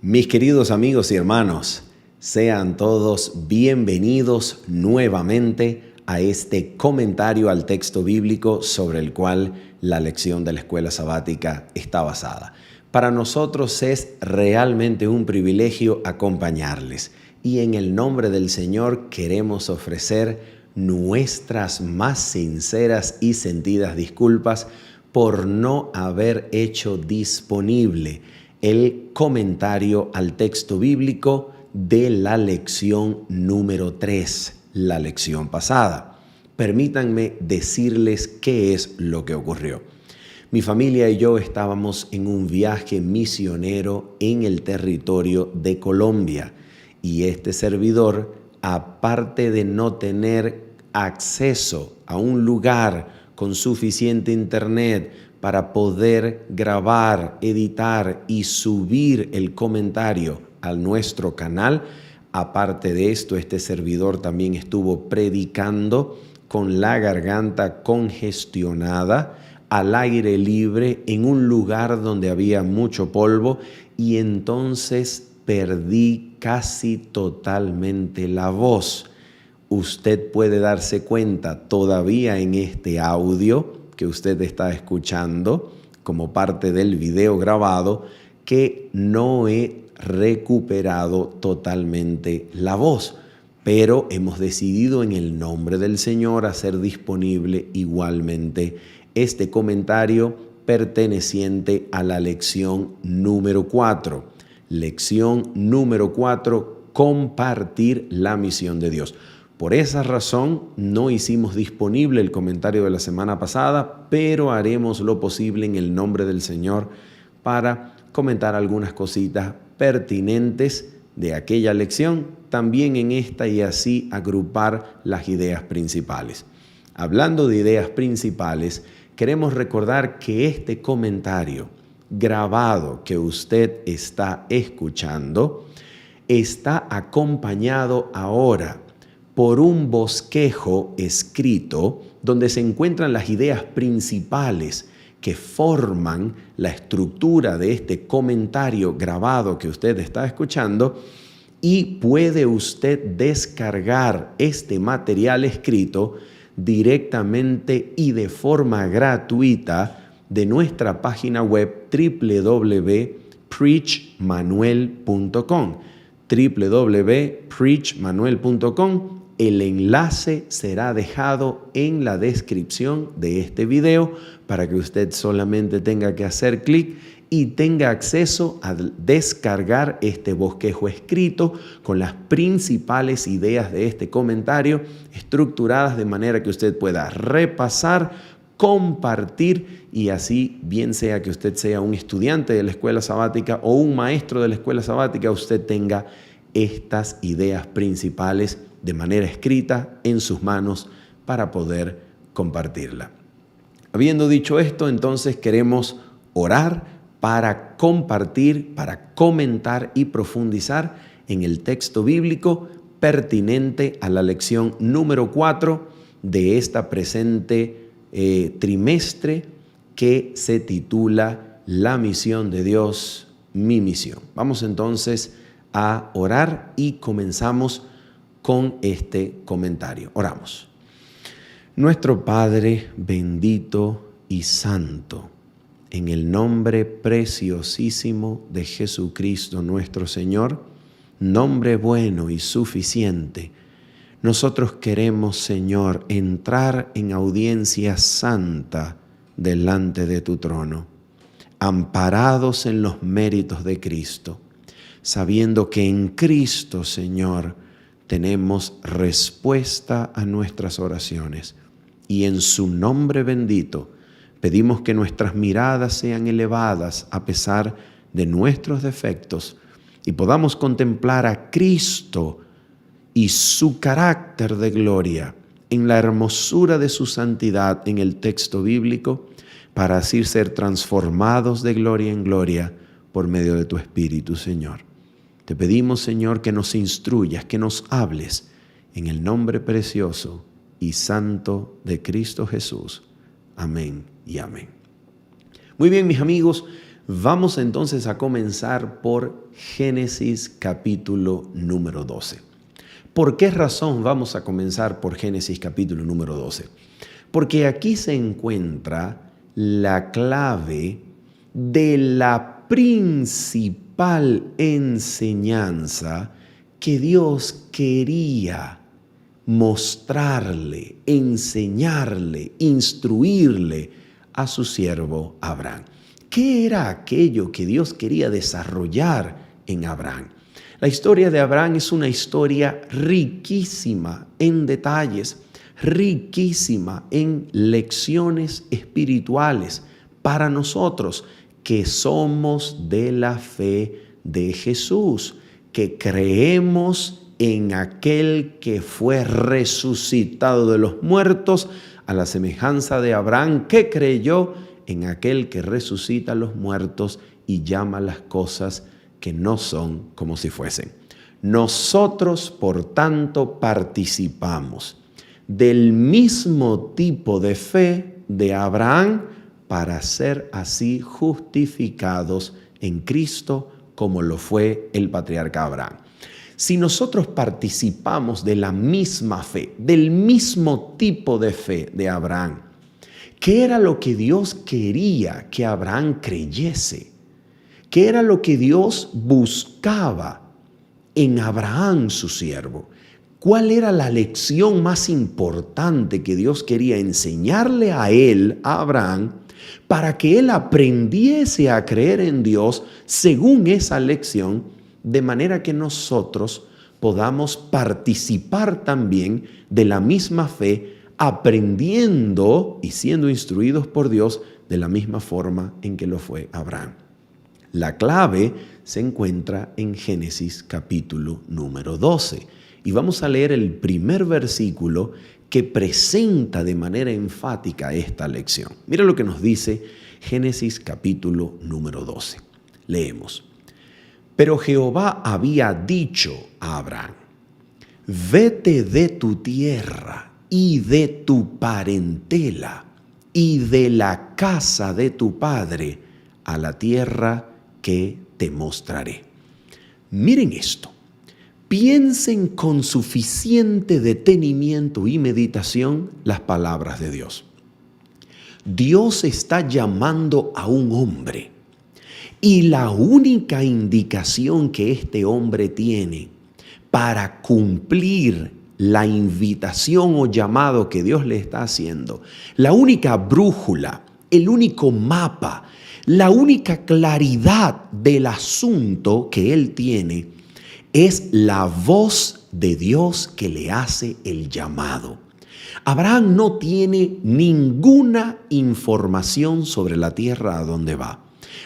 Mis queridos amigos y hermanos, sean todos bienvenidos nuevamente a este comentario al texto bíblico sobre el cual la lección de la escuela sabática está basada. Para nosotros es realmente un privilegio acompañarles y en el nombre del Señor queremos ofrecer nuestras más sinceras y sentidas disculpas por no haber hecho disponible el comentario al texto bíblico de la lección número 3, la lección pasada. Permítanme decirles qué es lo que ocurrió. Mi familia y yo estábamos en un viaje misionero en el territorio de Colombia y este servidor, aparte de no tener acceso a un lugar con suficiente internet para poder grabar, editar y subir el comentario a nuestro canal, aparte de esto, este servidor también estuvo predicando con la garganta congestionada, al aire libre, en un lugar donde había mucho polvo, y entonces perdí casi totalmente la voz. Usted puede darse cuenta todavía en este audio que usted está escuchando como parte del video grabado que no he recuperado totalmente la voz, pero hemos decidido en el nombre del Señor hacer disponible igualmente este comentario perteneciente a la lección número 4. Lección número 4, compartir la misión de Dios. Por esa razón no hicimos disponible el comentario de la semana pasada, pero haremos lo posible en el nombre del Señor para comentar algunas cositas pertinentes de aquella lección, también en esta, y así agrupar las ideas principales. Hablando de ideas principales, queremos recordar que este comentario grabado que usted está escuchando está acompañado ahora por un bosquejo escrito donde se encuentran las ideas principales que forman la estructura de este comentario grabado que usted está escuchando, y puede usted descargar este material escrito directamente y de forma gratuita de nuestra página web www.preachmanuel.com. www.preachmanuel.com. El enlace será dejado en la descripción de este video para que usted solamente tenga que hacer clic y tenga acceso a descargar este bosquejo escrito con las principales ideas de este comentario, estructuradas de manera que usted pueda repasar, compartir, y así, bien sea que usted sea un estudiante de la escuela sabática o un maestro de la escuela sabática, usted tenga estas ideas principales de manera escrita en sus manos para poder compartirla. Habiendo dicho esto, entonces queremos orar para compartir, para comentar y profundizar en el texto bíblico pertinente a la lección número 4 de esta presente trimestre, que se titula La misión de Dios, mi misión. Vamos entonces a orar y comenzamos con este comentario. Oramos. Nuestro Padre bendito y santo, en el nombre preciosísimo de Jesucristo nuestro Señor, nombre bueno y suficiente, nosotros queremos, Señor, entrar en audiencia santa delante de tu trono, amparados en los méritos de Cristo, sabiendo que en Cristo, Señor, tenemos respuesta a nuestras oraciones, y en su nombre bendito pedimos que nuestras miradas sean elevadas a pesar de nuestros defectos y podamos contemplar a Cristo y su carácter de gloria en la hermosura de su santidad en el texto bíblico, para así ser transformados de gloria en gloria por medio de tu Espíritu, Señor. Te pedimos, Señor, que nos instruyas, que nos hables en el nombre precioso y santo de Cristo Jesús. Amén y amén. Muy bien, mis amigos, Vamos entonces a comenzar por Génesis capítulo número 12. ¿Por qué razón vamos a comenzar por Génesis capítulo número 12? Porque aquí se encuentra la clave de la principal enseñanza que Dios quería mostrarle, enseñarle, instruirle a su siervo Abraham. ¿Qué era aquello que Dios quería desarrollar en Abraham? La historia de Abraham es una historia riquísima en detalles, riquísima en lecciones espirituales para nosotros que somos de la fe de Jesús, que creemos en aquel que fue resucitado de los muertos, a la semejanza de Abraham, que creyó en aquel que resucita a los muertos y llama las cosas que no son como si fuesen. Nosotros, por tanto, participamos del mismo tipo de fe de Abraham para ser así justificados en Cristo como lo fue el patriarca Abraham. Si nosotros participamos de la misma fe, del mismo tipo de fe de Abraham, ¿qué era lo que Dios quería que Abraham creyese? ¿Qué era lo que Dios buscaba en Abraham, su siervo? ¿Cuál era la lección más importante que Dios quería enseñarle a él, a Abraham, para que él aprendiese a creer en Dios según esa lección, de manera que nosotros podamos participar también de la misma fe, aprendiendo y siendo instruidos por Dios de la misma forma en que lo fue Abraham? La clave se encuentra en Génesis capítulo número 12. Y vamos a leer el primer versículo que presenta de manera enfática esta lección. Mira lo que nos dice Génesis capítulo número 12. Leemos. Pero Jehová había dicho a Abraham: vete de tu tierra y de tu parentela y de la casa de tu padre a la tierra que te mostraré. Miren esto. Piensen con suficiente detenimiento y meditación las palabras de Dios. Dios está llamando a un hombre y la única indicación que este hombre tiene para cumplir la invitación o llamado que Dios le está haciendo, la única brújula, el único mapa, la única claridad del asunto que él tiene es la voz de Dios que le hace el llamado. Abraham no tiene ninguna información sobre la tierra a donde va.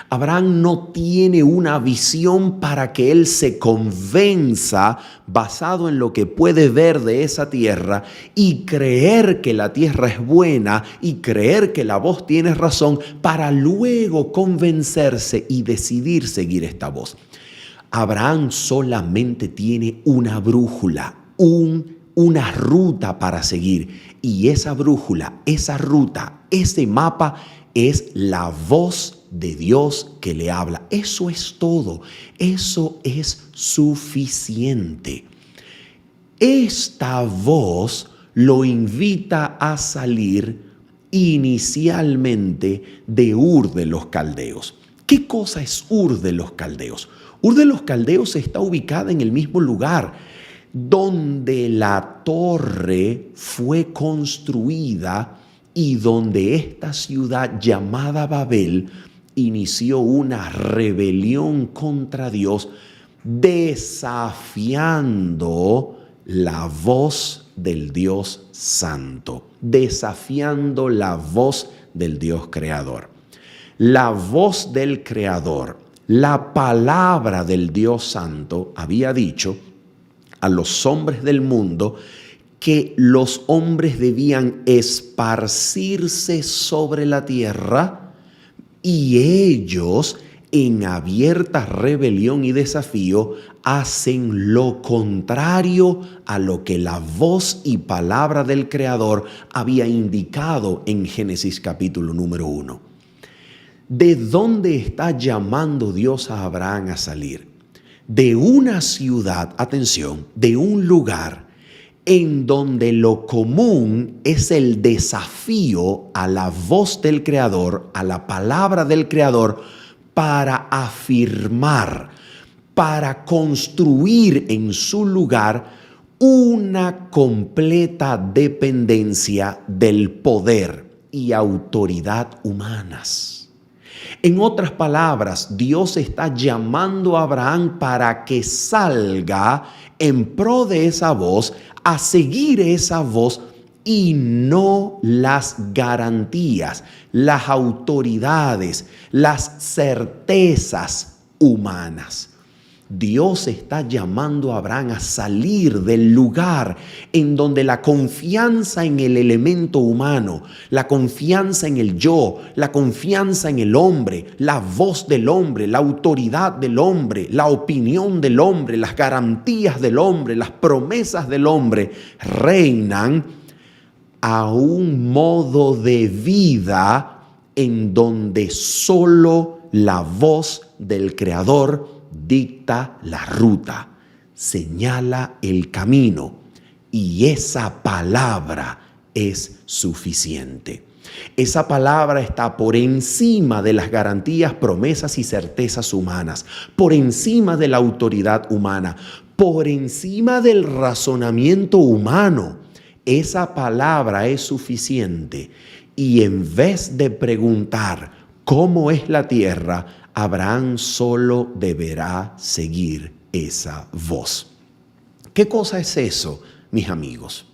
Abraham no tiene una visión para que él se convenza basado en lo que puede ver de esa tierra y creer que la tierra es buena y creer que la voz tiene razón para luego convencerse y decidir seguir esta voz. Abraham solamente tiene una brújula, una ruta para seguir, y esa brújula, esa ruta, ese mapa es la voz de Dios que le habla. Eso es todo, eso es suficiente. Esta voz lo invita a salir inicialmente de Ur de los Caldeos. ¿Qué cosa es Ur de los Caldeos? Ur de los Caldeos está ubicada en el mismo lugar donde la torre fue construida y donde esta ciudad llamada Babel inició una rebelión contra Dios, desafiando la voz del Dios Santo, desafiando la voz del Dios Creador. La voz del Creador, la palabra del Dios Santo había dicho a los hombres del mundo que los hombres debían esparcirse sobre la tierra y ellos, en abierta rebelión y desafío, hacen lo contrario a lo que la voz y palabra del Creador había indicado en Génesis capítulo número 1. ¿De dónde está llamando Dios a Abraham a salir? De una ciudad, atención, de un lugar en donde lo común es el desafío a la voz del Creador, a la palabra del Creador, para afirmar, para construir en su lugar una completa dependencia del poder y autoridad humanas. En otras palabras, Dios está llamando a Abraham para que salga en pro de esa voz, a seguir esa voz y no las garantías, las autoridades, las certezas humanas. Dios está llamando a Abraham a salir del lugar en donde la confianza en el elemento humano, la confianza en el yo, la confianza en el hombre, la voz del hombre, la autoridad del hombre, la opinión del hombre, las garantías del hombre, las promesas del hombre reinan, a un modo de vida en donde solo la voz del Creador dicta la ruta, señala el camino, y esa palabra es suficiente. Esa palabra está por encima de las garantías, promesas y certezas humanas, por encima de la autoridad humana, por encima del razonamiento humano. Esa palabra es suficiente, y en vez de preguntar cómo es la tierra, Abraham solo deberá seguir esa voz. ¿Qué cosa es eso, mis amigos?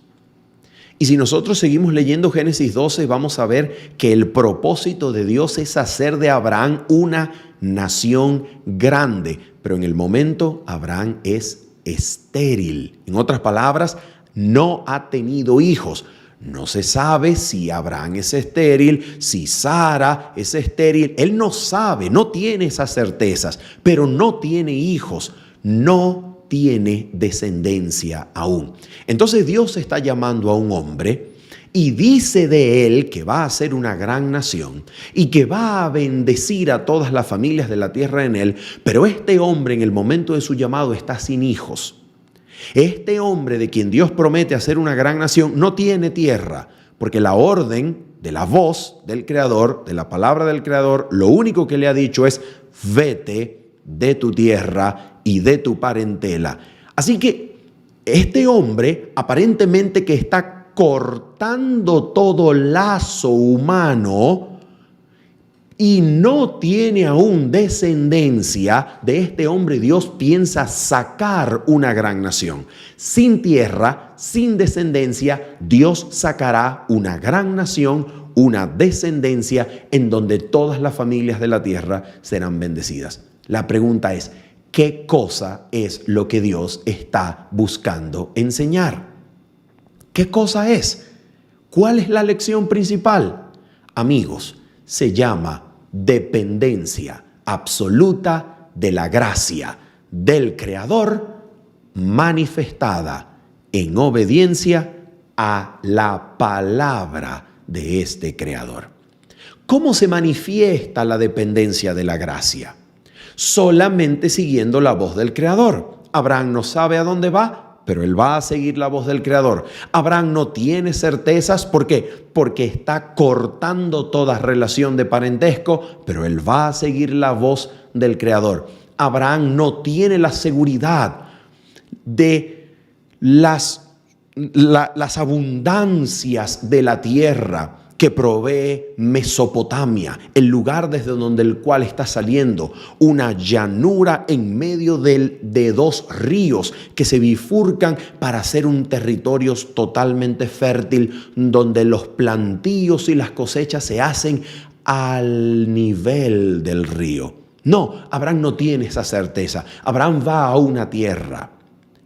Y si nosotros seguimos leyendo Génesis 12, vamos a ver que el propósito de Dios es hacer de Abraham una nación grande. Pero en el momento, Abraham es estéril. En otras palabras, no ha tenido hijos. No se sabe si Abraham es estéril, si Sara es estéril. Él no sabe, no tiene esas certezas, pero no tiene hijos, no tiene descendencia aún. Entonces Dios está llamando a un hombre y dice de él que va a ser una gran nación y que va a bendecir a todas las familias de la tierra en él, pero este hombre en el momento de su llamado está sin hijos. Este hombre de quien Dios promete hacer una gran nación no tiene tierra, porque la orden de la voz del Creador, de la palabra del Creador, lo único que le ha dicho es: vete de tu tierra y de tu parentela. Así que este hombre aparentemente que está cortando todo lazo humano y no tiene aún descendencia, de este hombre Dios piensa sacar una gran nación. Sin tierra, sin descendencia, Dios sacará una gran nación, una descendencia en donde todas las familias de la tierra serán bendecidas. La pregunta es, ¿qué cosa es lo que Dios está buscando enseñar? ¿Qué cosa es? ¿Cuál es la lección principal? Amigos, se llama dependencia absoluta de la gracia del Creador manifestada en obediencia a la palabra de este Creador. ¿Cómo se manifiesta la dependencia de la gracia? Solamente siguiendo la voz del Creador. Abraham no sabe a dónde va, pero él va a seguir la voz del Creador. Abraham no tiene certezas, ¿por qué? Porque está cortando toda relación de parentesco, pero él va a seguir la voz del Creador. Abraham no tiene la seguridad de las abundancias de la tierra que provee Mesopotamia, el lugar desde donde el cual está saliendo, una llanura en medio de dos ríos que se bifurcan para hacer un territorio totalmente fértil, donde los plantíos y las cosechas se hacen al nivel del río. No, Abraham no tiene esa certeza. Abraham va a una tierra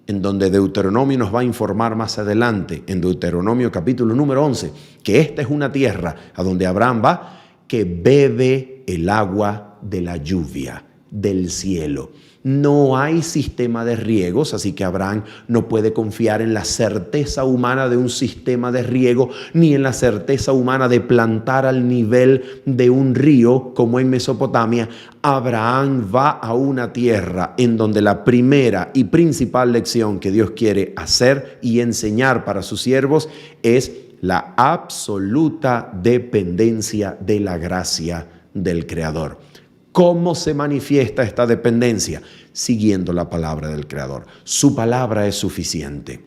en donde Deuteronomio nos va a informar más adelante, en Deuteronomio capítulo número 11, que esta es una tierra a donde Abraham va, que bebe el agua de la lluvia. del cielo. No hay sistema de riegos, así que Abraham no puede confiar en la certeza humana de un sistema de riego, ni en la certeza humana de plantar al nivel de un río como en Mesopotamia. Abraham va a una tierra en donde la primera y principal lección que Dios quiere hacer y enseñar para sus siervos es la absoluta dependencia de la gracia del Creador. ¿Cómo se manifiesta esta dependencia? Siguiendo la palabra del Creador. Su palabra es suficiente.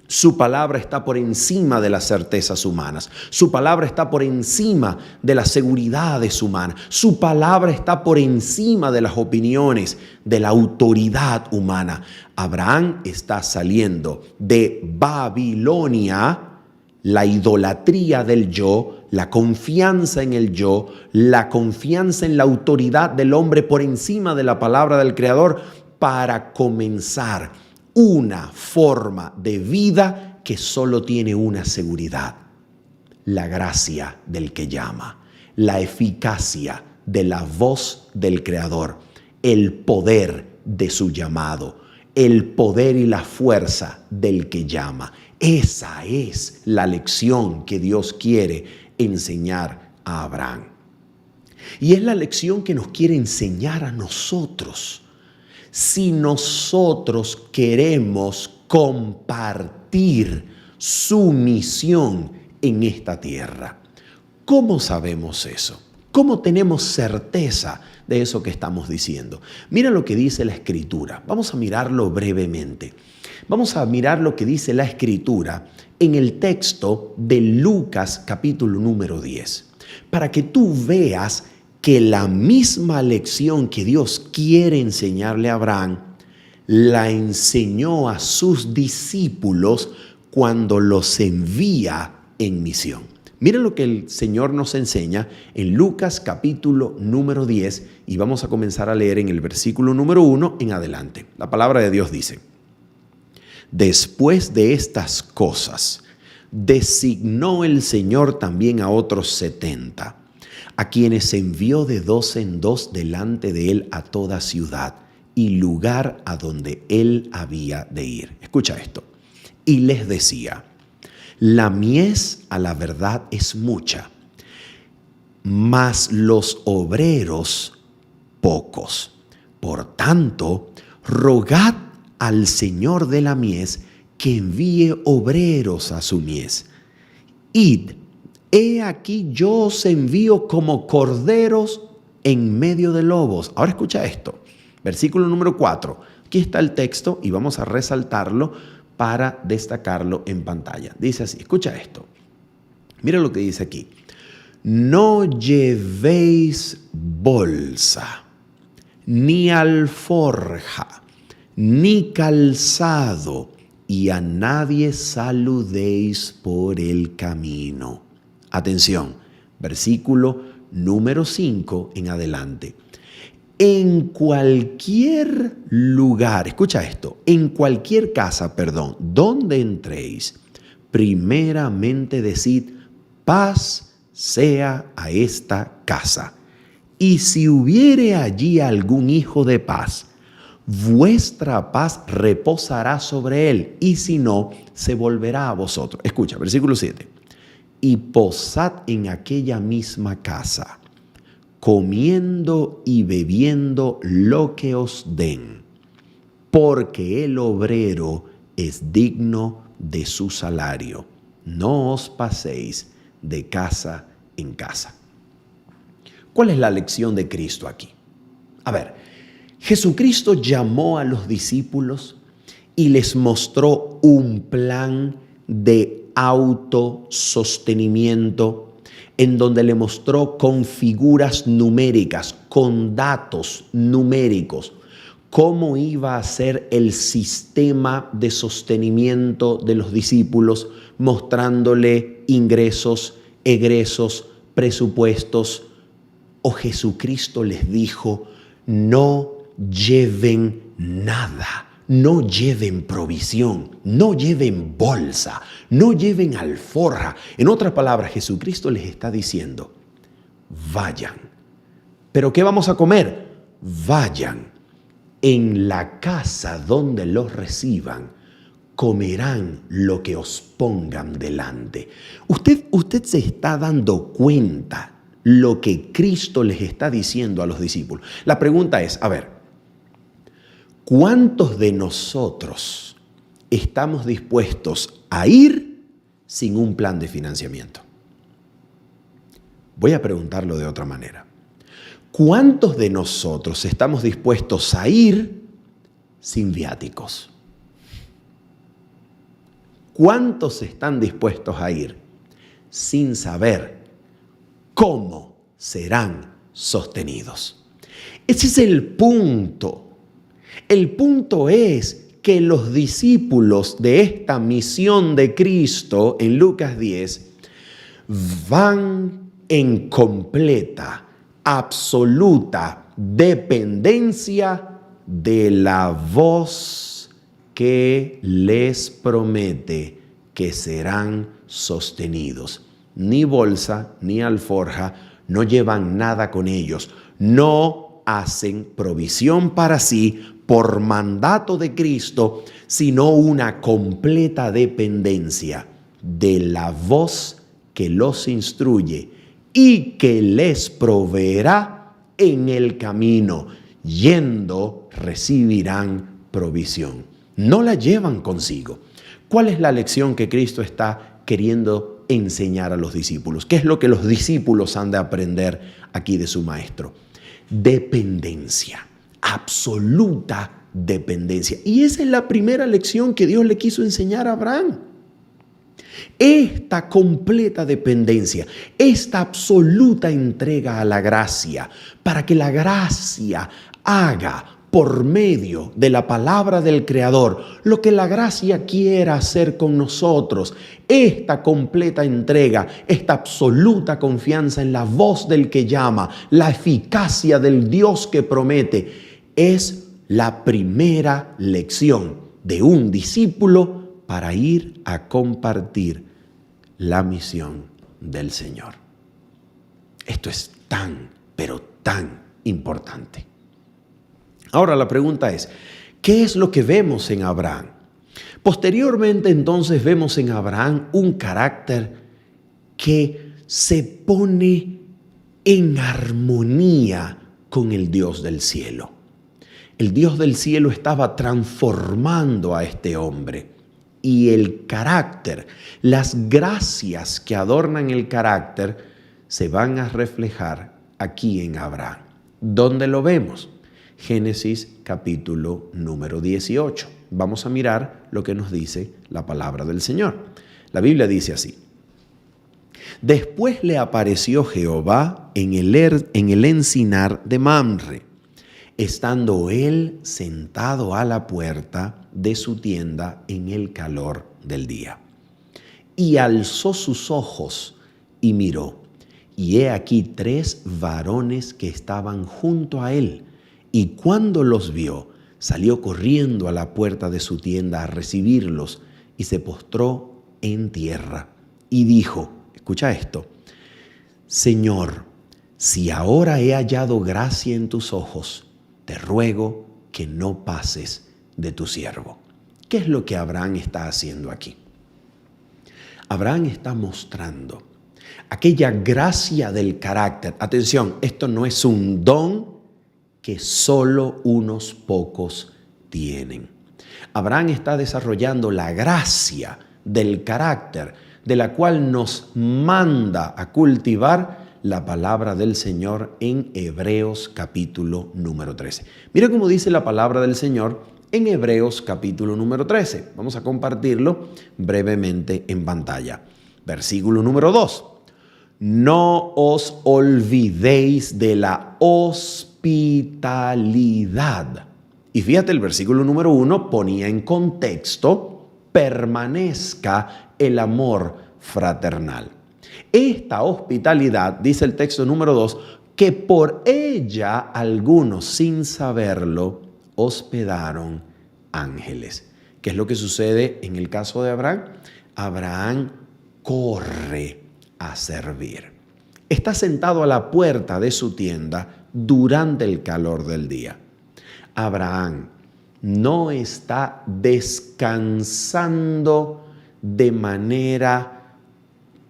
Su palabra está por encima de las certezas humanas. Su palabra está por encima de las seguridades humanas. Su palabra está por encima de las opiniones, de la autoridad humana. Abraham está saliendo de Babilonia, la idolatría del yo, la confianza en el yo, la confianza en la autoridad del hombre por encima de la palabra del Creador, para comenzar una forma de vida que solo tiene una seguridad: la gracia del que llama, la eficacia de la voz del Creador, el poder de su llamado, el poder y la fuerza del que llama. Esa es la lección que Dios quiere enseñar a Abraham. Y es la lección que nos quiere enseñar a nosotros. Si nosotros queremos compartir su misión en esta tierra. ¿Cómo sabemos eso? ¿Cómo tenemos certeza de eso que estamos diciendo? Mira lo que dice la Escritura. Vamos a mirarlo brevemente. Vamos a mirar lo que dice la Escritura en el texto de Lucas capítulo número 10, para que tú veas que la misma lección que Dios quiere enseñarle a Abraham, la enseñó a sus discípulos cuando los envía en misión. Miren lo que el Señor nos enseña en Lucas capítulo número 10 y vamos a comenzar a leer en el versículo número 1 en adelante. La palabra de Dios dice: después de estas cosas, designó el Señor también a otros 70, a quienes envió de 2 en 2 delante de él a toda ciudad y lugar a donde él había de ir. Escucha esto. Y les decía: la mies a la verdad es mucha, mas los obreros pocos. Por tanto, rogad al Señor de la mies que envíe obreros a su mies. Id, he aquí yo os envío como corderos en medio de lobos. Ahora escucha esto, versículo número 4. Aquí está el texto y vamos a resaltarlo para destacarlo en pantalla. Dice así, escucha esto. Mira lo que dice aquí. No llevéis bolsa, ni alforja, ni calzado, y a nadie saludéis por el camino. Atención, versículo número 5 en adelante. En cualquier lugar, escucha esto, en cualquier casa, donde entréis, primeramente decid: paz sea a esta casa. Y si hubiere allí algún hijo de paz, vuestra paz reposará sobre él, y si no, se volverá a vosotros. Escucha, versículo 7. Y posad en aquella misma casa, comiendo y bebiendo lo que os den, porque el obrero es digno de su salario. No os paséis de casa en casa. ¿Cuál es la lección de Cristo aquí? A ver, Jesucristo llamó a los discípulos y les mostró un plan de autosostenimiento, en donde le mostró con figuras numéricas, con datos numéricos, cómo iba a ser el sistema de sostenimiento de los discípulos, mostrándole ingresos, egresos, presupuestos. O Jesucristo les dijo: no lleven nada, no lleven provisión, no lleven bolsa, no lleven alforja. En otras palabras, Jesucristo les está diciendo: vayan. ¿Pero qué vamos a comer? vayan en la casa donde los reciban, comerán lo que os pongan delante. Usted se está dando cuenta lo que Cristo les está diciendo a los discípulos. La pregunta es, a ver, ¿cuántos de nosotros estamos dispuestos a ir sin un plan de financiamiento? Voy a preguntarlo de otra manera. ¿Cuántos de nosotros estamos dispuestos a ir sin viáticos? ¿Cuántos están dispuestos a ir sin saber cómo serán sostenidos? Ese es el punto. El punto es que los discípulos de esta misión de Cristo en Lucas 10 van en completa, absoluta dependencia de la voz que les promete que serán sostenidos. Ni bolsa, ni alforja, no llevan nada con ellos. No hacen provisión para sí por mandato de Cristo, sino una completa dependencia de la voz que los instruye y que les proveerá en el camino. Yendo, recibirán provisión. No la llevan consigo. ¿Cuál es la lección que Cristo está queriendo enseñar a los discípulos? ¿Qué es lo que los discípulos han de aprender aquí de su maestro? Dependencia, absoluta dependencia. Y esa es la primera lección que Dios le quiso enseñar a Abraham. Esta completa dependencia, esta absoluta entrega a la gracia, para que la gracia haga por medio de la palabra del Creador lo que la gracia quiera hacer con nosotros. Esta completa entrega, esta absoluta confianza en la voz del que llama, la eficacia del Dios que promete, es la primera lección de un discípulo para ir a compartir la misión del Señor. Esto es tan, pero tan importante. Ahora la pregunta es, ¿qué es lo que vemos en Abraham? Posteriormente entonces vemos en Abraham un carácter que se pone en armonía con el Dios del cielo. El Dios del cielo estaba transformando a este hombre. Y el carácter, las gracias que adornan el carácter se van a reflejar aquí en Abraham. ¿Dónde lo vemos? Génesis capítulo número 18. Vamos a mirar lo que nos dice la palabra del Señor. La Biblia dice así: Después le apareció Jehová en el encinar de Mamre, estando él sentado a la puerta de su tienda en el calor del día. Y alzó sus ojos y miró, y he aquí 3 varones que estaban junto a él, y cuando los vio, salió corriendo a la puerta de su tienda a recibirlos, y se postró en tierra, y dijo, escucha esto, Señor, si ahora he hallado gracia en tus ojos, te ruego que no pases de tu siervo. ¿Qué es lo que Abraham está haciendo aquí? Abraham está mostrando aquella gracia del carácter. Atención, esto no es un don que solo unos pocos tienen. Abraham está desarrollando la gracia del carácter, de la cual nos manda a cultivar la palabra del Señor en Hebreos capítulo número 13. Mira cómo dice la palabra del Señor en Hebreos capítulo número 13. Vamos a compartirlo brevemente en pantalla. Versículo número 2. No os olvidéis de la hospitalidad. Y fíjate, el versículo número 1 ponía en contexto, permanezca el amor fraternal. Esta hospitalidad, dice el texto número 2, que por ella algunos sin saberlo hospedaron ángeles. ¿Qué es lo que sucede en el caso de Abraham? Abraham corre a servir. Está sentado a la puerta de su tienda durante el calor del día. Abraham no está descansando de manera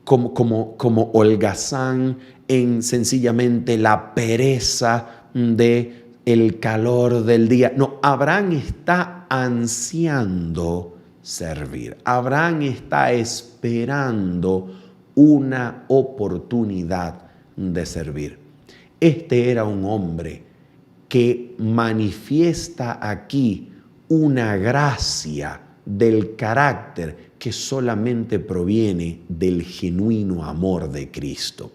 como holgazán en sencillamente la pereza de el calor del día. No, Abraham está ansiando servir. Abraham está esperando una oportunidad de servir. Este era un hombre que manifiesta aquí una gracia del carácter que solamente proviene del genuino amor de Cristo.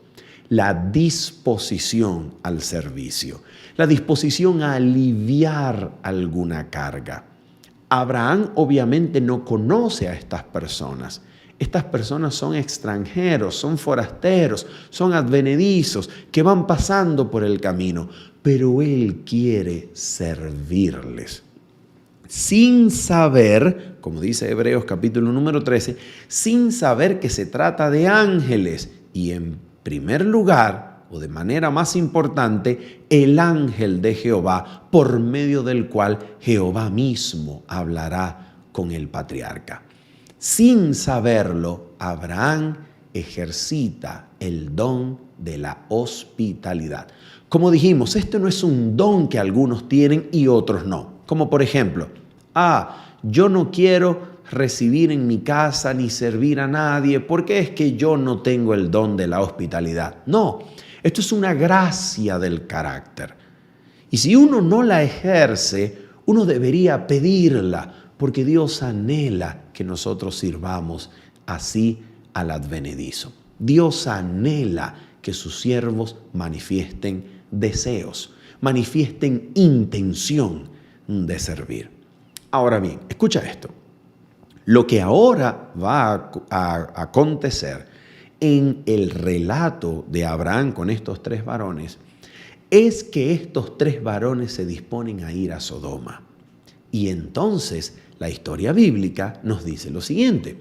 La disposición al servicio, la disposición a aliviar alguna carga. Abraham obviamente no conoce a estas personas. Estas personas son extranjeros, son forasteros, son advenedizos que van pasando por el camino, pero él quiere servirles. Sin saber, como dice Hebreos capítulo número 13, sin saber que se trata de ángeles y en primer lugar, o de manera más importante, el ángel de Jehová, por medio del cual Jehová mismo hablará con el patriarca. Sin saberlo, Abraham ejercita el don de la hospitalidad. Como dijimos, esto no es un don que algunos tienen y otros no. Como por ejemplo, yo no quiero recibir en mi casa ni servir a nadie porque es que yo no tengo el don de la hospitalidad. No, esto es una gracia del carácter. Y si uno no la ejerce, uno debería pedirla, porque Dios anhela que nosotros sirvamos así al advenedizo. Dios anhela que sus siervos manifiesten deseos, manifiesten intención de servir. Ahora bien, escucha esto. Lo que ahora va a acontecer en el relato de Abraham con estos tres varones es que estos tres varones se disponen a ir a Sodoma. Y entonces la historia bíblica nos dice lo siguiente.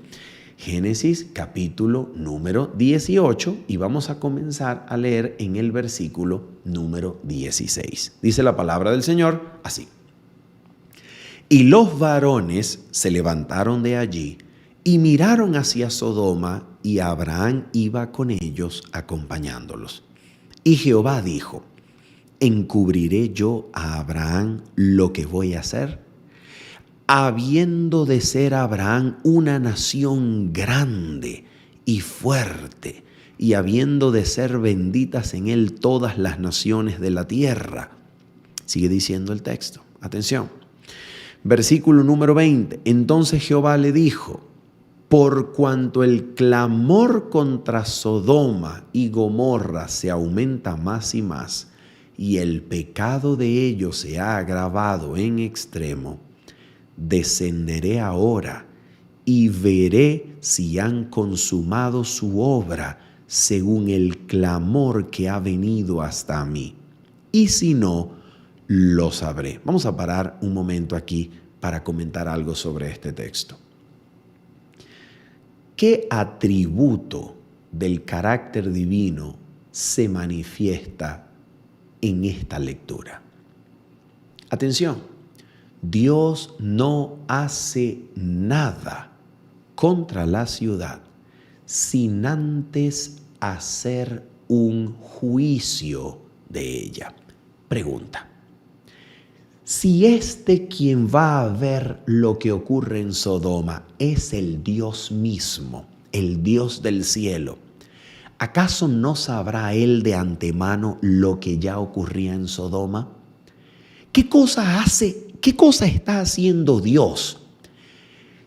Génesis capítulo número 18 y vamos a comenzar a leer en el versículo número 16. Dice la palabra del Señor así. Y los varones se levantaron de allí y miraron hacia Sodoma y Abraham iba con ellos acompañándolos. Y Jehová dijo, ¿encubriré yo a Abraham lo que voy a hacer? Habiendo de ser Abraham una nación grande y fuerte, y habiendo de ser benditas en él todas las naciones de la tierra. Sigue diciendo el texto. Atención. Versículo número 20. Entonces Jehová le dijo, por cuanto el clamor contra Sodoma y Gomorra se aumenta más y más, y el pecado de ellos se ha agravado en extremo, descenderé ahora y veré si han consumado su obra según el clamor que ha venido hasta mí. Y si no, lo sabré. Vamos a parar un momento aquí para comentar algo sobre este texto. ¿Qué atributo del carácter divino se manifiesta en esta lectura? Atención. Dios no hace nada contra la ciudad sin antes hacer un juicio de ella. Pregunta. Si quien va a ver lo que ocurre en Sodoma es el Dios mismo, el Dios del cielo, ¿acaso no sabrá él de antemano lo que ya ocurría en Sodoma? ¿Qué cosa está haciendo Dios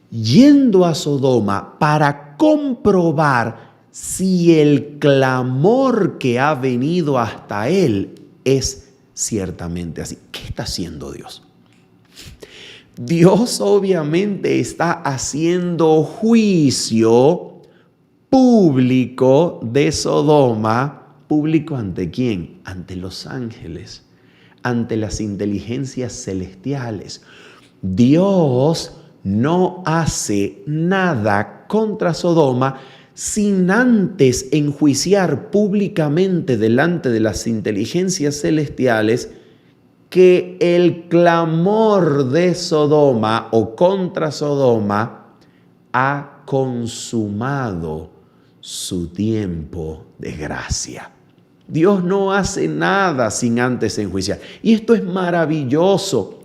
yendo a Sodoma para comprobar si el clamor que ha venido hasta él es ciertamente así? ¿Qué está haciendo Dios? Dios obviamente está haciendo juicio público de Sodoma. ¿Público ante quién? Ante los ángeles, ante las inteligencias celestiales. Dios no hace nada contra Sodoma sin antes enjuiciar públicamente delante de las inteligencias celestiales que el clamor de Sodoma o contra Sodoma ha consumado su tiempo de gracia. Dios no hace nada sin antes enjuiciar. Y esto es maravilloso.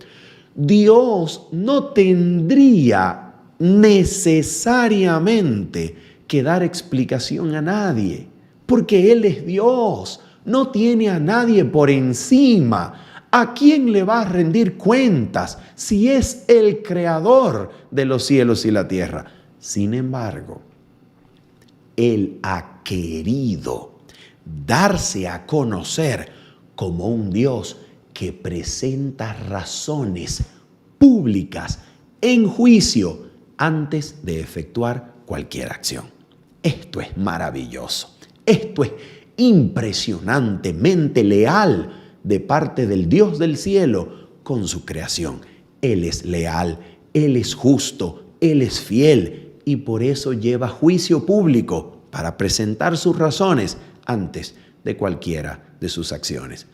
Dios no tendría necesariamente que dar explicación a nadie, porque Él es Dios, no tiene a nadie por encima. ¿A quién le va a rendir cuentas si es el creador de los cielos y la tierra? Sin embargo, Él ha querido darse a conocer como un Dios que presenta razones públicas en juicio antes de efectuar cualquier acción. Esto es maravilloso. Esto es impresionantemente leal de parte del Dios del cielo con su creación. Él es leal, Él es justo, Él es fiel y por eso lleva juicio público para presentar sus razones antes de cualquiera de sus acciones.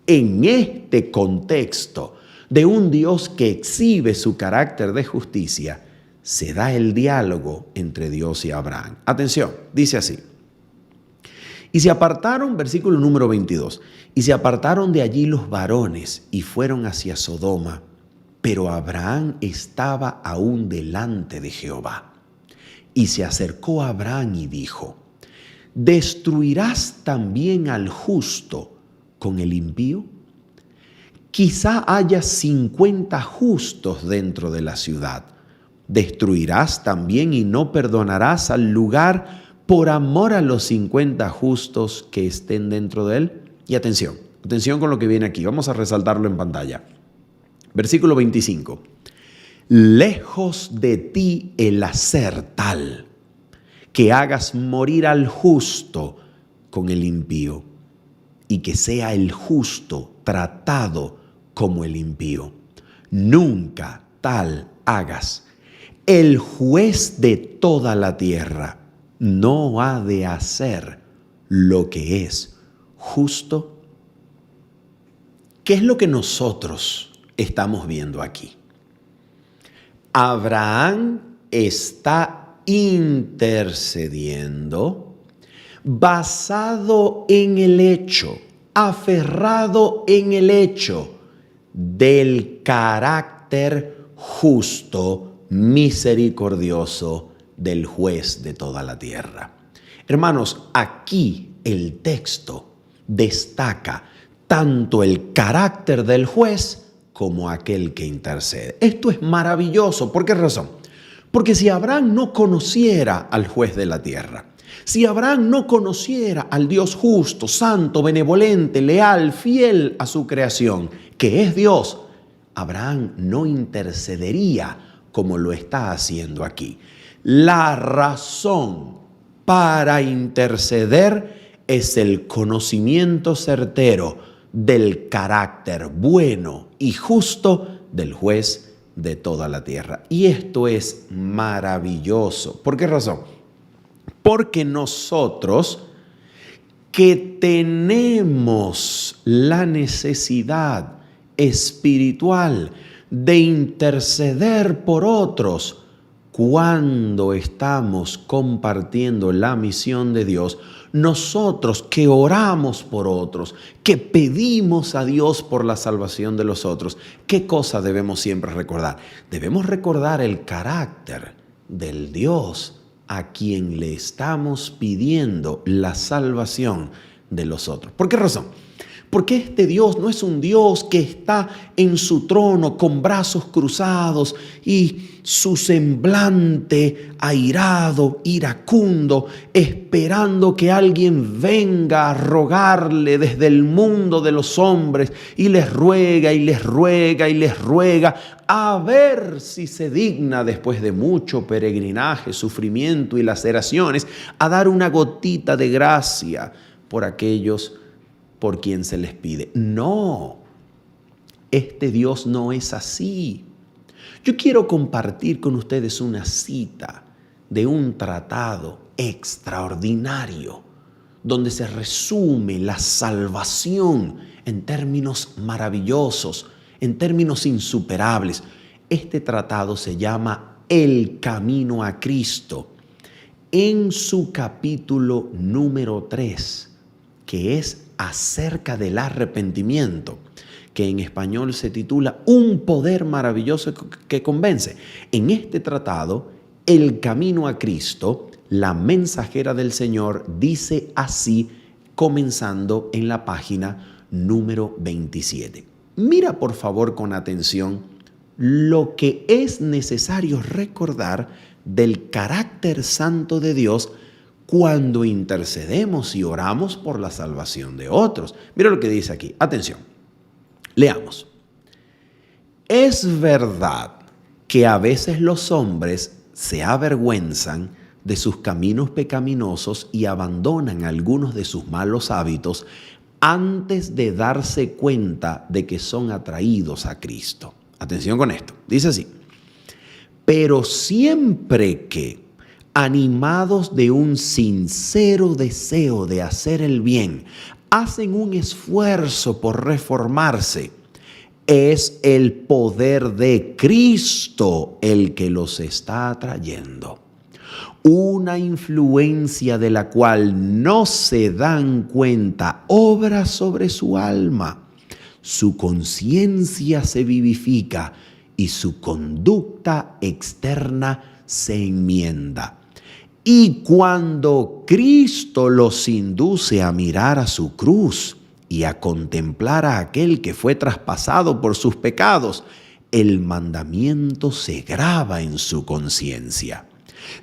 En este contexto de un Dios que exhibe su carácter de justicia, se da el diálogo entre Dios y Abraham. Atención, dice así. Y se apartaron, versículo número 22, y se apartaron de allí los varones y fueron hacia Sodoma, pero Abraham estaba aún delante de Jehová. Y se acercó a Abraham y dijo, ¿destruirás también al justo con el impío? Quizá haya 50 justos dentro de la ciudad. ¿Destruirás también y no perdonarás al lugar por amor a los 50 justos que estén dentro de él? Y atención con lo que viene aquí. Vamos a resaltarlo en pantalla. Versículo 25. Lejos de ti el hacer tal, que hagas morir al justo con el impío, y que sea el justo tratado como el impío. Nunca tal hagas. El juez de toda la tierra no ha de hacer lo que es justo. ¿Qué es lo que nosotros estamos viendo aquí? Abraham está intercediendo basado en el hecho, aferrado en el hecho del carácter justo, misericordioso del juez de toda la tierra. Hermanos, aquí el texto destaca tanto el carácter del juez como aquel que intercede. Esto es maravilloso. ¿Por qué razón? Porque si Abraham no conociera al juez de la tierra, si Abraham no conociera al Dios justo, santo, benevolente, leal, fiel a su creación, que es Dios, Abraham no intercedería como lo está haciendo aquí. La razón para interceder es el conocimiento certero del carácter bueno y justo del juez de toda la tierra. Y esto es maravilloso. ¿Por qué razón? Porque nosotros que tenemos la necesidad espiritual de interceder por otros cuando estamos compartiendo la misión de Dios, nosotros que oramos por otros, que pedimos a Dios por la salvación de los otros, ¿qué cosa debemos siempre recordar? Debemos recordar el carácter del Dios a quien le estamos pidiendo la salvación de los otros. ¿Por qué razón? Porque este Dios no es un Dios que está en su trono con brazos cruzados y su semblante airado, iracundo, esperando que alguien venga a rogarle desde el mundo de los hombres y les ruega y les ruega y les ruega a ver si se digna después de mucho peregrinaje, sufrimiento y laceraciones a dar una gotita de gracia por aquellos por quien se les pide. No, este Dios no es así. Yo quiero compartir con ustedes una cita de un tratado extraordinario donde se resume la salvación en términos maravillosos, en términos insuperables. Este tratado se llama El Camino a Cristo. En su capítulo número 3, que es acerca del arrepentimiento, que en español se titula Un poder maravilloso que convence. En este tratado, El Camino a Cristo, la mensajera del Señor dice así, comenzando en la página número 27. Mira por favor con atención lo que es necesario recordar del carácter santo de Dios cuando intercedemos y oramos por la salvación de otros. Mira lo que dice aquí. Atención. Leamos. Es verdad que a veces los hombres se avergüenzan de sus caminos pecaminosos y abandonan algunos de sus malos hábitos antes de darse cuenta de que son atraídos a Cristo. Atención con esto. Dice así. Pero siempre que, animados de un sincero deseo de hacer el bien, hacen un esfuerzo por reformarse, es el poder de Cristo el que los está atrayendo. Una influencia de la cual no se dan cuenta obra sobre su alma. Su conciencia se vivifica y su conducta externa se enmienda. Y cuando Cristo los induce a mirar a su cruz y a contemplar a aquel que fue traspasado por sus pecados, el mandamiento se graba en su conciencia.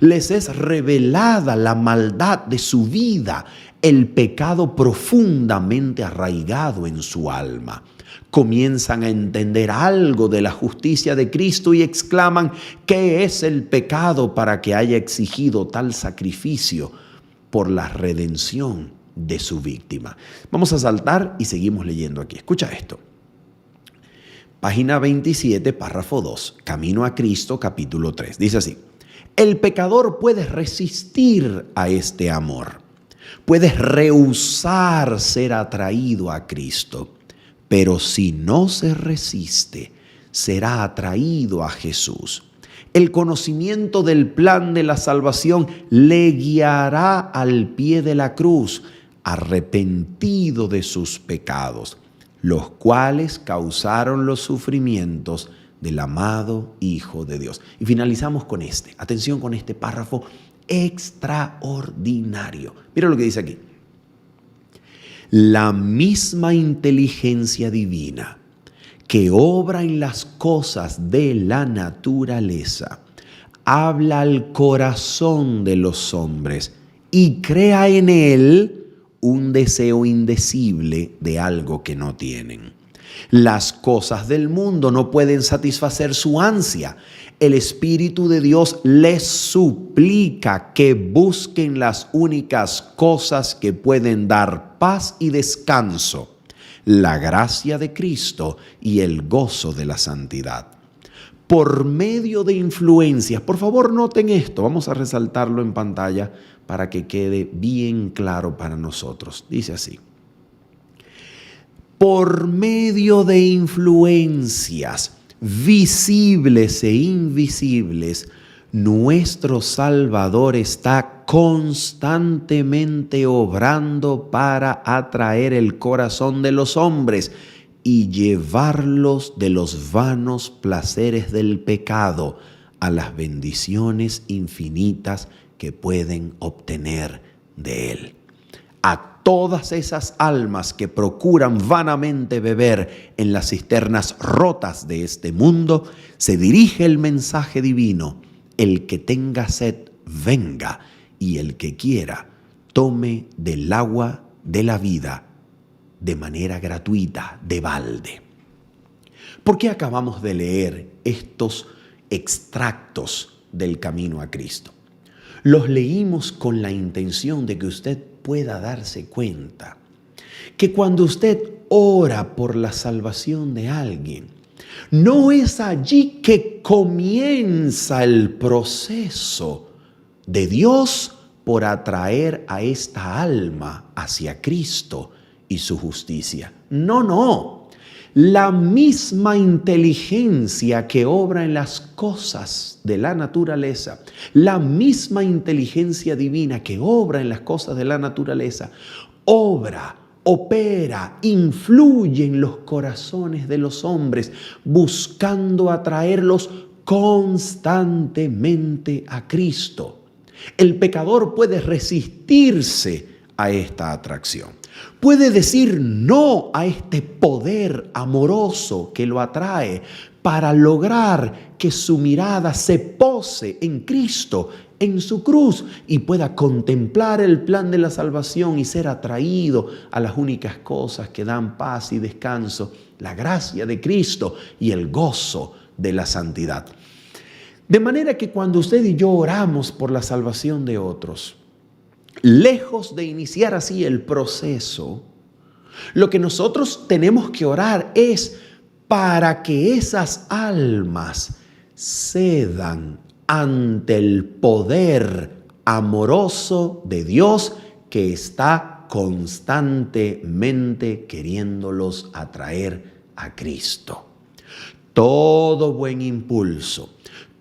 Les es revelada la maldad de su vida, el pecado profundamente arraigado en su alma. Comienzan a entender algo de la justicia de Cristo y exclaman, ¿qué es el pecado para que haya exigido tal sacrificio por la redención de su víctima? Vamos a saltar y seguimos leyendo aquí. Escucha esto. Página 27, párrafo 2, Camino a Cristo, capítulo 3. Dice así. El pecador puede resistir a este amor. Puede rehusar ser atraído a Cristo. Pero si no se resiste, será atraído a Jesús. El conocimiento del plan de la salvación le guiará al pie de la cruz, arrepentido de sus pecados, los cuales causaron los sufrimientos del amado Hijo de Dios. Y finalizamos con este. Atención con este párrafo extraordinario. Mira lo que dice aquí. La misma inteligencia divina que obra en las cosas de la naturaleza habla al corazón de los hombres y crea en él un deseo indecible de algo que no tienen. Las cosas del mundo no pueden satisfacer su ansia. El Espíritu de Dios les suplica que busquen las únicas cosas que pueden dar paz y descanso, la gracia de Cristo y el gozo de la santidad. Por medio de influencias, por favor noten esto, vamos a resaltarlo en pantalla para que quede bien claro para nosotros. Dice así. Por medio de influencias visibles e invisibles, nuestro Salvador está constantemente obrando para atraer el corazón de los hombres y llevarlos de los vanos placeres del pecado a las bendiciones infinitas que pueden obtener de Él. A todas esas almas que procuran vanamente beber en las cisternas rotas de este mundo, se dirige el mensaje divino: el que tenga sed, venga, y el que quiera, tome del agua de la vida de manera gratuita, de balde. ¿Por qué acabamos de leer estos extractos del Camino a Cristo? Los leímos con la intención de que usted pueda darse cuenta que cuando usted ora por la salvación de alguien, no es allí que comienza el proceso de Dios por atraer a esta alma hacia Cristo y su justicia. No. La misma inteligencia que obra en las cosas de la naturaleza, la misma inteligencia divina que obra en las cosas de la naturaleza, opera, influye en los corazones de los hombres, buscando atraerlos constantemente a Cristo. El pecador puede resistirse a esta atracción. Puede decir no a este poder amoroso que lo atrae para lograr que su mirada se pose en Cristo, en su cruz, y pueda contemplar el plan de la salvación y ser atraído a las únicas cosas que dan paz y descanso, la gracia de Cristo y el gozo de la santidad. De manera que cuando usted y yo oramos por la salvación de otros, lejos de iniciar así el proceso, lo que nosotros tenemos que orar es para que esas almas cedan ante el poder amoroso de Dios que está constantemente queriéndolos atraer a Cristo. Todo buen impulso,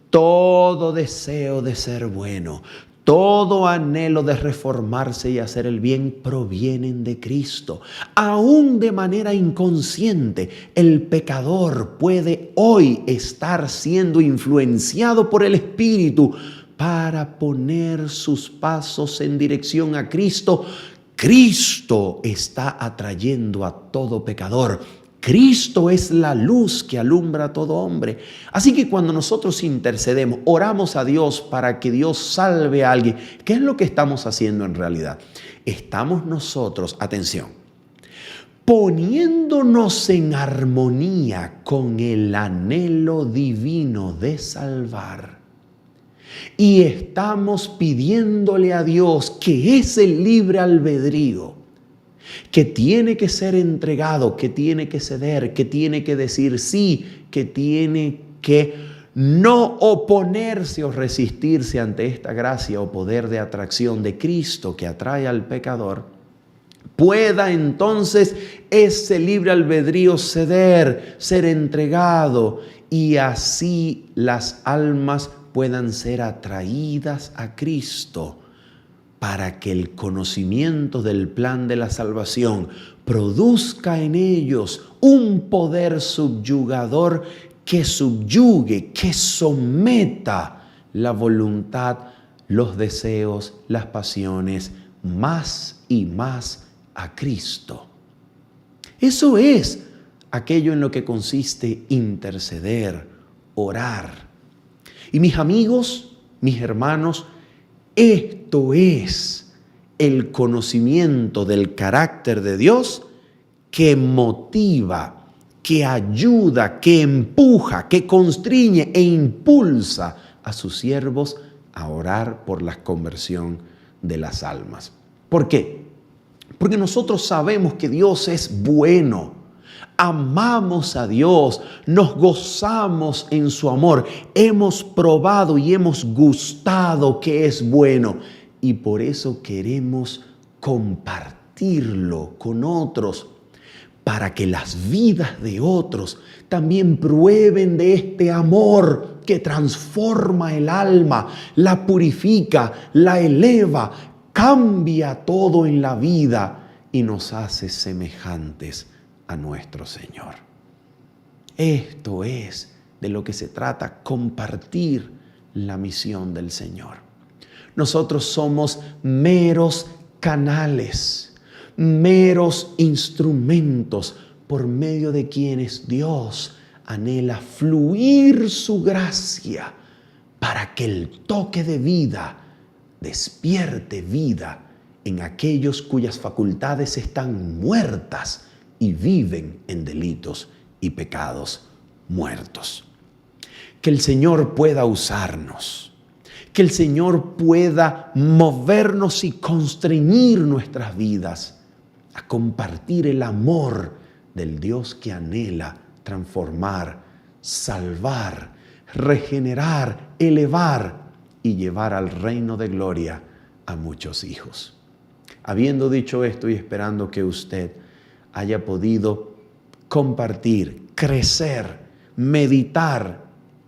todo deseo de ser bueno, todo anhelo de reformarse y hacer el bien provienen de Cristo. Aún de manera inconsciente, el pecador puede hoy estar siendo influenciado por el Espíritu para poner sus pasos en dirección a Cristo. Cristo está atrayendo a todo pecador. Cristo es la luz que alumbra a todo hombre. Así que cuando nosotros intercedemos, oramos a Dios para que Dios salve a alguien, ¿qué es lo que estamos haciendo en realidad? Estamos nosotros, atención, poniéndonos en armonía con el anhelo divino de salvar. Y estamos pidiéndole a Dios que ese libre albedrío, que tiene que ser entregado, que tiene que ceder, que tiene que decir sí, que tiene que no oponerse o resistirse ante esta gracia o poder de atracción de Cristo que atrae al pecador, pueda entonces ese libre albedrío ceder, ser entregado, y así las almas puedan ser atraídas a Cristo, para que el conocimiento del plan de la salvación produzca en ellos un poder subyugador que subyugue, que someta la voluntad, los deseos, las pasiones, más y más a Cristo. Eso es aquello en lo que consiste interceder, orar. Y mis amigos, mis hermanos, esto es el conocimiento del carácter de Dios que motiva, que ayuda, que empuja, que constriñe e impulsa a sus siervos a orar por la conversión de las almas. ¿Por qué? Porque nosotros sabemos que Dios es bueno. Amamos a Dios, nos gozamos en su amor, hemos probado y hemos gustado que es bueno, y por eso queremos compartirlo con otros, para que las vidas de otros también prueben de este amor que transforma el alma, la purifica, la eleva, cambia todo en la vida y nos hace semejantes a nuestro Señor. Esto es de lo que se trata, compartir la misión del Señor. Nosotros somos meros canales, meros instrumentos por medio de quienes Dios anhela fluir su gracia para que el toque de vida despierte vida en aquellos cuyas facultades están muertas y viven en delitos y pecados muertos. Que el Señor pueda usarnos, que el Señor pueda movernos y constreñir nuestras vidas a compartir el amor del Dios que anhela transformar, salvar, regenerar, elevar y llevar al reino de gloria a muchos hijos. Habiendo dicho esto y esperando que usted haya podido compartir, crecer, meditar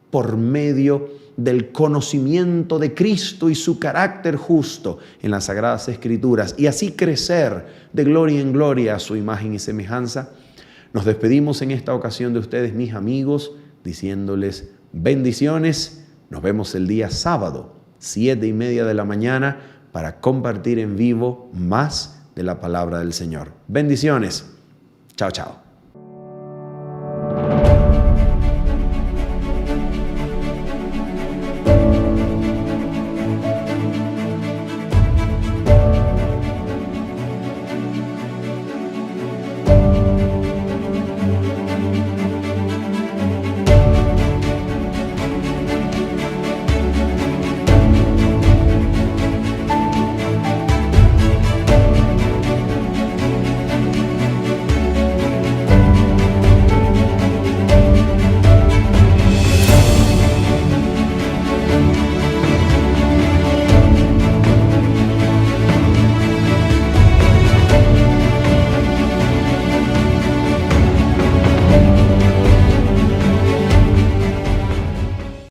por medio del conocimiento de Cristo y su carácter justo en las Sagradas Escrituras y así crecer de gloria en gloria a su imagen y semejanza, nos despedimos en esta ocasión de ustedes, mis amigos, diciéndoles bendiciones. Nos vemos el día sábado, 7:30 de la mañana, para compartir en vivo más de la palabra del Señor. Bendiciones. Chao, chao.